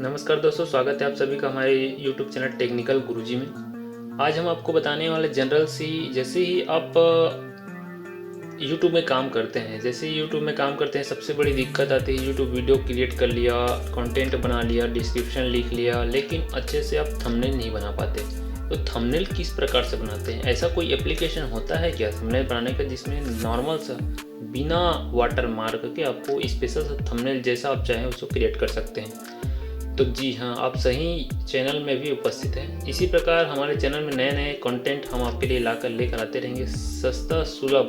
नमस्कार दोस्तों, स्वागत है आप सभी का हमारे YouTube चैनल टेक्निकल गुरुजी में। आज हम आपको बताने वाले जनरल सी जैसे ही आप YouTube में काम करते हैं, सबसे बड़ी दिक्कत आती है। YouTube वीडियो क्रिएट कर लिया, कंटेंट बना लिया, डिस्क्रिप्शन लिख लिया, लेकिन अच्छे से आप थंबनेल नहीं बना पाते। तो थंबनेल किस प्रकार से बनाते हैं? ऐसा कोई एप्लीकेशन होता है क्या थंबनेल बनाने का, जिसमें नॉर्मल सा बिना वाटर मार्क के आपको स्पेशल सा थंबनेल जैसा आप चाहें उसको क्रिएट कर सकते हैं? तो जी हाँ, आप सही चैनल में भी उपस्थित हैं। इसी प्रकार हमारे चैनल में नए नए कंटेंट हम आपके लिए लेकर आते रहेंगे। सस्ता सुलभ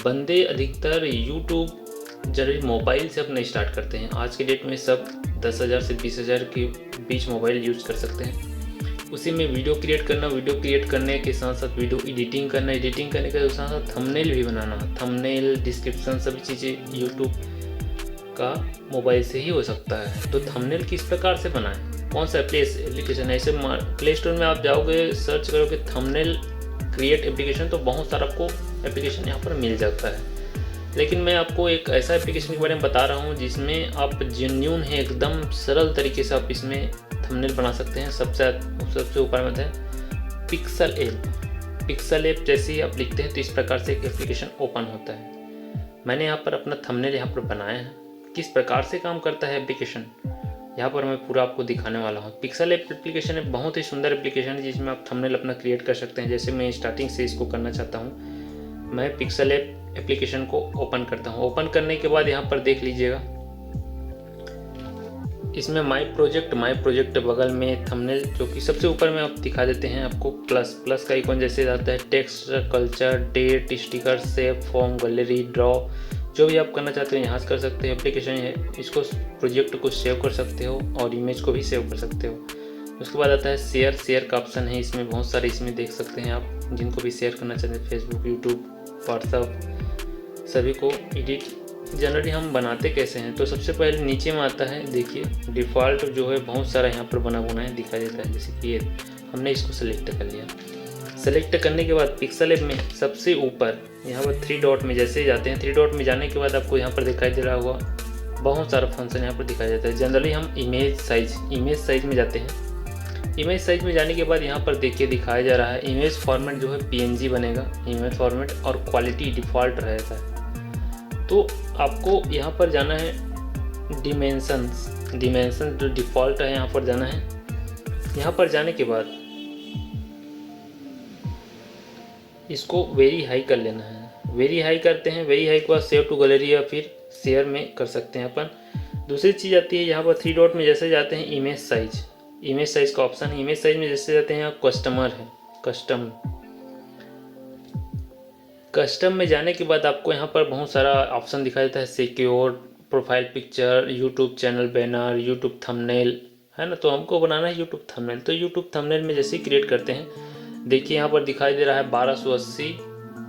बंदे अधिकतर यूट्यूब जरिए मोबाइल से अपने स्टार्ट करते हैं। आज के डेट में सब 10,000 से 20,000 के बीच मोबाइल यूज कर सकते हैं। उसी में वीडियो क्रिएट करने के साथ साथ वीडियो एडिटिंग करने के साथ साथ थंबनेल भी बनाना। थंबनेल, डिस्क्रिप्शन, सभी चीज़ें यूट्यूब का मोबाइल से ही हो सकता है। तो थंबनेल किस प्रकार से बनाएं? कौन सा एप्लीकेशन है? ऐसे प्ले स्टोर में आप जाओगे, सर्च करोगे थंबनेल क्रिएट एप्लीकेशन, तो बहुत सारा आपको एप्लीकेशन यहाँ पर मिल जाता है। लेकिन मैं आपको एक ऐसा एप्लीकेशन के बारे में बता रहा हूँ जिसमें आप जेन्युइन है, एकदम सरल तरीके से आप इसमें थंबनेल बना सकते हैं। सबसे ऊपर में है पिक्सल ऐप। जैसे ही आप लिखते हैं तो इस प्रकार से एक एप्लीकेशन ओपन होता है। मैंने यहाँ पर अपना थंबनेल यहाँ पर बनाया है। किस प्रकार से काम करता है एप्लीकेशन, यहाँ पर मैं पूरा आपको दिखाने वाला हूँ। पिक्सल ऐप एप्लीकेशन एक बहुत ही सुंदर एप्लीकेशन है जिसमें आप थंबनेल अपना क्रिएट कर सकते हैं। जैसे मैं स्टार्टिंग से इसको करना चाहता हूँ। मैं पिक्सल ऐप एप्लीकेशन को ओपन करता हूँ। ओपन करने के बाद यहाँ पर देख लीजिएगा, इसमें माई प्रोजेक्ट बगल में थंबनेल, जो कि सबसे ऊपर में आप दिखा देते हैं आपको प्लस का आइकॉन जैसे आता है। Text, culture, date, sticker, save, form, gallery, draw, जो भी आप करना चाहते हो यहाँ से कर सकते हैं। एप्लीकेशन है, इसको प्रोजेक्ट को सेव कर सकते हो और इमेज को भी सेव कर सकते हो। उसके बाद आता है शेयर का ऑप्शन है। इसमें बहुत सारे इसमें देख सकते हैं आप, जिनको भी शेयर करना चाहते हैं, फेसबुक, यूट्यूब, व्हाट्सअप, सभी को एडिट जनरली हम बनाते कैसे हैं। तो सबसे पहले नीचे में आता है, देखिए डिफ़ॉल्ट जो है बहुत सारा यहाँ पर बना है दिखाई देता है। जैसे कि ये हमने इसको सेलेक्ट कर लिया। सेलेक्ट करने के बाद पिक्सल ऐप में सबसे ऊपर यहाँ पर 3 डॉट में जैसे जाते हैं, 3 डॉट में जाने के बाद आपको यहाँ पर दिखाई दे रहा होगा बहुत सारा फंक्शन यहाँ पर दिखाई देता है। जनरली हम इमेज साइज में जाते हैं। इमेज साइज में जाने के बाद यहाँ पर देखिए दिखाया जा रहा है इमेज फॉर्मेट जो है PNG बनेगा, इमेज फॉर्मेट, और क्वालिटी डिफ़ॉल्ट रहता है। तो आपको यहाँ पर जाना है डिमेंशन जो डिफ़ॉल्ट है यहाँ पर जाना है। यहाँ पर जाने के बाद इसको वेरी हाई कर लेना है। वेरी हाई करते हैं। वेरी हाई के बाद सेव टू गैलरी या फिर शेयर में कर सकते हैं अपन। दूसरी चीज़ आती है यहाँ पर 3 डॉट में जैसे जाते हैं इमेज साइज का ऑप्शन है। इमेज साइज में जैसे जाते हैं कस्टम में जाने के बाद आपको यहाँ पर बहुत सारा ऑप्शन दिखाई देता है। Secure, profile picture, YouTube channel banner, YouTube thumbnail, है ना। तो हमको बनाना है यूट्यूब थंबनेल। तो यूट्यूब थंबनेल में जैसे क्रिएट करते हैं, देखिए यहाँ पर दिखाई दे रहा है 1280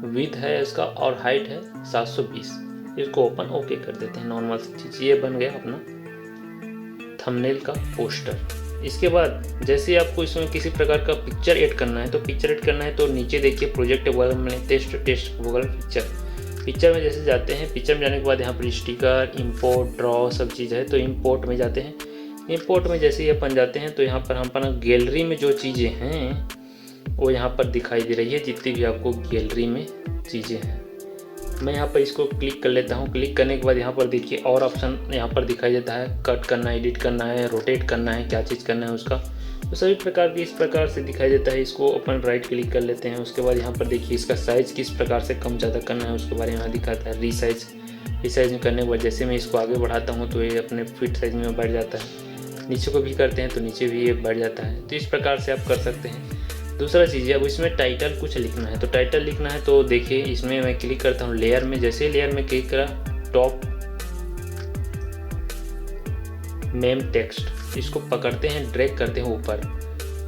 विड्थ है इसका और हाइट है 720। इसको ओके कर देते हैं। नॉर्मल सी चीज़, ये बन गया अपना थंबनेल का पोस्टर। इसके बाद जैसे आपको इसमें किसी प्रकार का पिक्चर ऐड करना है तो नीचे देखिए प्रोजेक्ट बगल में टेस्ट बगल पिक्चर में जैसे जाते हैं। पिक्चर में जाने के बाद यहाँ पर स्टिकर, इंपोर्ट, ड्रॉ सब चीज़ है। तो इंपोर्ट में जाते हैं। इंपोर्ट में जैसे ही अपन जाते हैं तो यहाँ पर हम अपना गैलरी में जो चीज़ें हैं वो यहाँ पर दिखाई दे रही है, जितनी भी आपको गैलरी में चीज़ें हैं। मैं यहाँ पर इसको क्लिक कर लेता हूँ। क्लिक करने के बाद यहाँ पर देखिए और ऑप्शन यहाँ पर दिखाई देता है। कट करना है, एडिट करना है, रोटेट करना है, क्या चीज़ करना है उसका, तो सभी प्रकार की इस प्रकार से दिखाई देता है। इसको अपन राइट क्लिक कर लेते हैं। उसके बाद यहाँ पर देखिए इसका साइज़ किस प्रकार से कम ज़्यादा करना है उसके बारे में यहाँ दिखाता है। रीसाइज में करने के बाद जैसे मैं इसको आगे बढ़ाता हूँ तो ये अपने फिट साइज में बढ़ जाता है। नीचे को भी करते हैं तो नीचे भी ये बढ़ जाता है। तो इस प्रकार से आप कर सकते हैं। दूसरा चीज़ है, अब इसमें टाइटल कुछ लिखना है। तो टाइटल लिखना है तो देखिए इसमें मैं क्लिक करता हूँ लेयर में। जैसे लेयर में क्लिक करा, टॉप नेम टेक्स्ट, इसको पकड़ते हैं, ड्रैग करते हैं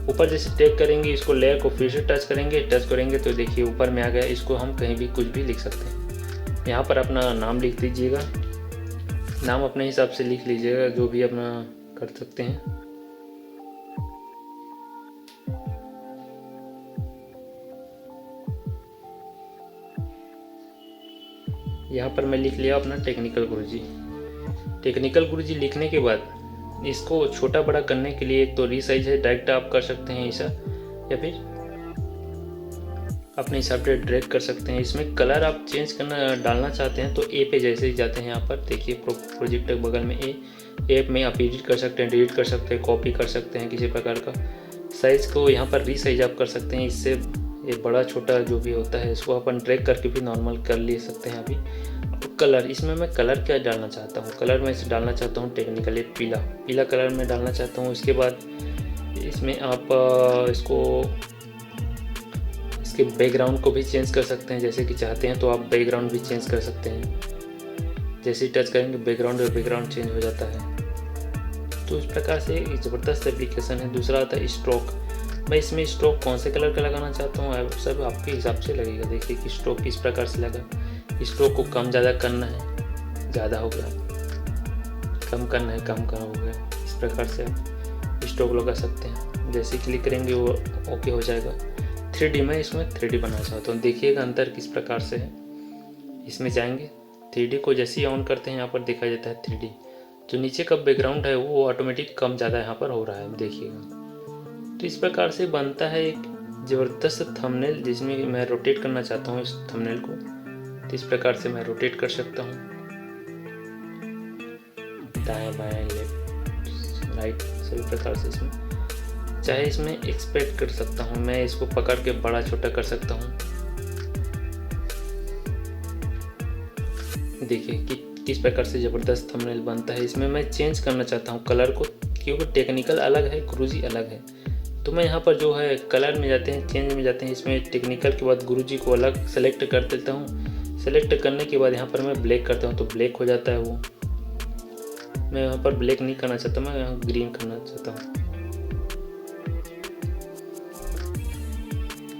ऊपर जैसे ड्रैग करेंगे, इसको लेयर को फिर से टच करेंगे तो देखिए ऊपर में आ गया। इसको हम कहीं भी कुछ भी लिख सकते हैं। यहाँ पर अपना नाम लिख दीजिएगा, नाम अपने हिसाब से लिख लीजिएगा, जो भी अपना कर सकते हैं। यहाँ पर मैं लिख लिया अपना टेक्निकल गुरुजी लिखने के बाद इसको छोटा बड़ा करने के लिए एक तो रीसाइज है, डायरेक्ट आप कर सकते हैं ऐसा, या फिर अपने हिसाब से ड्रैग कर सकते हैं। इसमें कलर आप चेंज करना डालना चाहते हैं तो ए पे जैसे ही जाते हैं, यहाँ पर देखिए प्रोजेक्ट के बगल में ए में आप एडिट कर सकते हैं, डिलीट कर सकते हैं, कॉपी कर सकते हैं किसी प्रकार का। साइज़ को यहाँ पर रीसाइज आप कर सकते हैं, इससे ये बड़ा छोटा जो भी होता है इसको अपन ड्रैग करके भी नॉर्मल कर ले सकते हैं। अभी कलर, इसमें मैं कलर क्या डालना चाहता हूँ, कलर मैं इसे डालना चाहता हूँ टेक्निकली पीला कलर में डालना चाहता हूँ। इसके बाद इसमें आप इसके बैकग्राउंड को भी चेंज कर सकते हैं, जैसे कि चाहते हैं तो आप बैकग्राउंड भी चेंज कर सकते हैं। जैसे ही टच करेंगे बैकग्राउंड चेंज हो जाता है। तो इस प्रकार से एक ज़बरदस्त एप्लीकेशन है। दूसरा आता है स्ट्रोक। मैं इसमें स्ट्रोक कौन से कलर का लगाना चाहता हूँ सब आपके हिसाब से लगेगा। देखिए कि स्ट्रोक किस प्रकार से लगा, स्ट्रोक को कम ज़्यादा करना है, ज़्यादा हो गया, कम करना है, कम हो गया। इस प्रकार से आप स्ट्रोक लगा सकते हैं। जैसे क्लिक करेंगे वो ओके हो जाएगा। 3D मैं इसमें 3D बनाना चाहता हूँ, देखिएगा अंतर किस प्रकार से है। इसमें जाएंगे 3D को जैसे ही ऑन करते हैं यहाँ पर दिखाई देता है 3D। जो नीचे का बैकग्राउंड है वो ऑटोमेटिक कम ज़्यादा यहाँ पर हो रहा है, देखिएगा। तो इस प्रकार से बनता है एक ज़बरदस्त थंबनेल, जिसमें मैं रोटेट करना चाहता हूँ इस थंबनेल को। तो इस प्रकार से मैं रोटेट कर सकता हूँ, दाएं बाएं लेफ्ट राइट सभी प्रकार से। इसमें चाहे इसमें एक्सपेक्ट कर सकता हूँ, मैं इसको पकड़ के बड़ा छोटा कर सकता हूँ। देखिए कि किस प्रकार से ज़बरदस्त थंबनेल बनता है। इसमें मैं चेंज करना चाहता हूँ कलर को, क्योंकि टेक्निकल अलग है, गुरुजी अलग है। तो मैं यहाँ पर जो है कलर में जाते हैं, चेंज में जाते हैं। इसमें टेक्निकल के बाद गुरुजी को अलग सेलेक्ट कर देता हूँ। सेलेक्ट करने के बाद यहाँ पर मैं ब्लैक करता हूँ तो ब्लैक हो जाता है वो। मैं यहाँ पर ब्लैक नहीं करना चाहता, मैं यहाँ ग्रीन करना चाहता हूँ।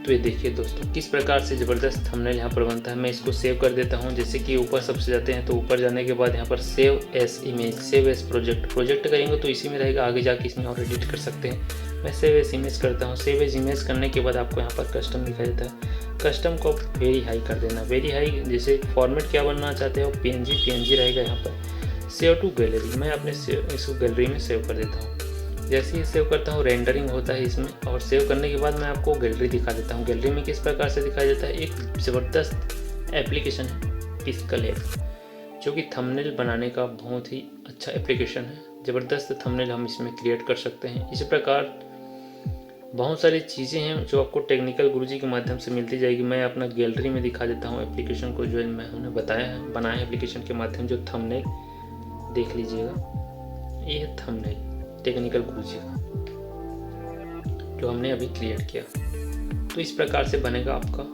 तो ये देखिए दोस्तों किस प्रकार से ज़बरदस्त थंबनेल यहाँ पर बनता है। मैं इसको सेव कर देता हूँ। जैसे कि ऊपर सबसे जाते हैं तो ऊपर जाने के बाद यहाँ पर save S image, save S project करेंगे तो इसी में रहेगा। आगे जाके इसमें और एडिट कर सकते हैं। मैं सेव एस इमेज करता हूँ। सेव एस इमेज करने के बाद आपको यहाँ पर कस्टम दिखाई देता है। कस्टम को वेरी हाई कर देना, वेरी हाई। जैसे फॉर्मेट क्या बनना चाहते हो, PNG रहेगा यहाँ पर। सेव टू गैलरी, मैं अपने इसको गैलरी में सेव कर देता हूँ। जैसे ही सेव करता हूँ रेंडरिंग होता है इसमें, और सेव करने के बाद मैं आपको गैलरी दिखा देता हूँ। गैलरी में किस प्रकार से दिखाई देता है, एक ज़बरदस्त एप्लीकेशन है पिक्सल ऐप, जो कि थंबनेल बनाने का बहुत ही अच्छा एप्लीकेशन है। ज़बरदस्त थंबनेल हम इसमें क्रिएट कर सकते हैं। इसी प्रकार बहुत सारी चीज़ें हैं जो आपको टेक्निकल गुरुजी के माध्यम से मिलती जाएगी। मैं अपना गैलरी में दिखा देता हूँ एप्लीकेशन को, जो हमने बताया है, बनाया है एप्लीकेशन के माध्यम। जो थंबनेल देख लीजिएगा, ये है थंबनेल टेक्निकल गुरुजी का, जो हमने अभी क्रिएट किया। तो इस प्रकार से बनेगा आपका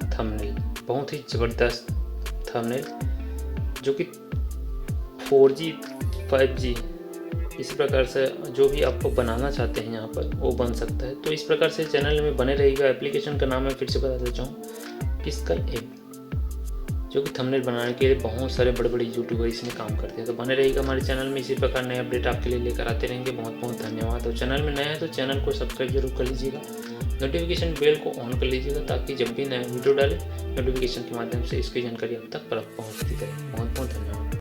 थंबनेल, बहुत ही ज़बरदस्त थंबनेल, जो कि 4G 5G इस प्रकार से जो भी आपको बनाना चाहते हैं यहाँ पर वो बन सकता है। तो इस प्रकार से चैनल में बने रहेगा। एप्लीकेशन का नाम मैं फिर से बता देता हूँ, पिक्सल ऐप, जो कि थंबनेल बनाने के लिए बहुत सारे बड़े यूट्यूबर इसमें काम करते हैं। तो बने रहेगा हमारे चैनल में, इसी प्रकार नए अपडेट आपके लिए लेकर आते रहेंगे। बहुत बहुत धन्यवाद। और चैनल में नया है तो चैनल को सब्सक्राइब जरूर कर लीजिएगा, नोटिफिकेशन बेल को ऑन कर लीजिएगा, ताकि जब भी नया वीडियो डालें नोटिफिकेशन के माध्यम से इसकी जानकारी अब तक पहुँचती रहे। बहुत बहुत धन्यवाद।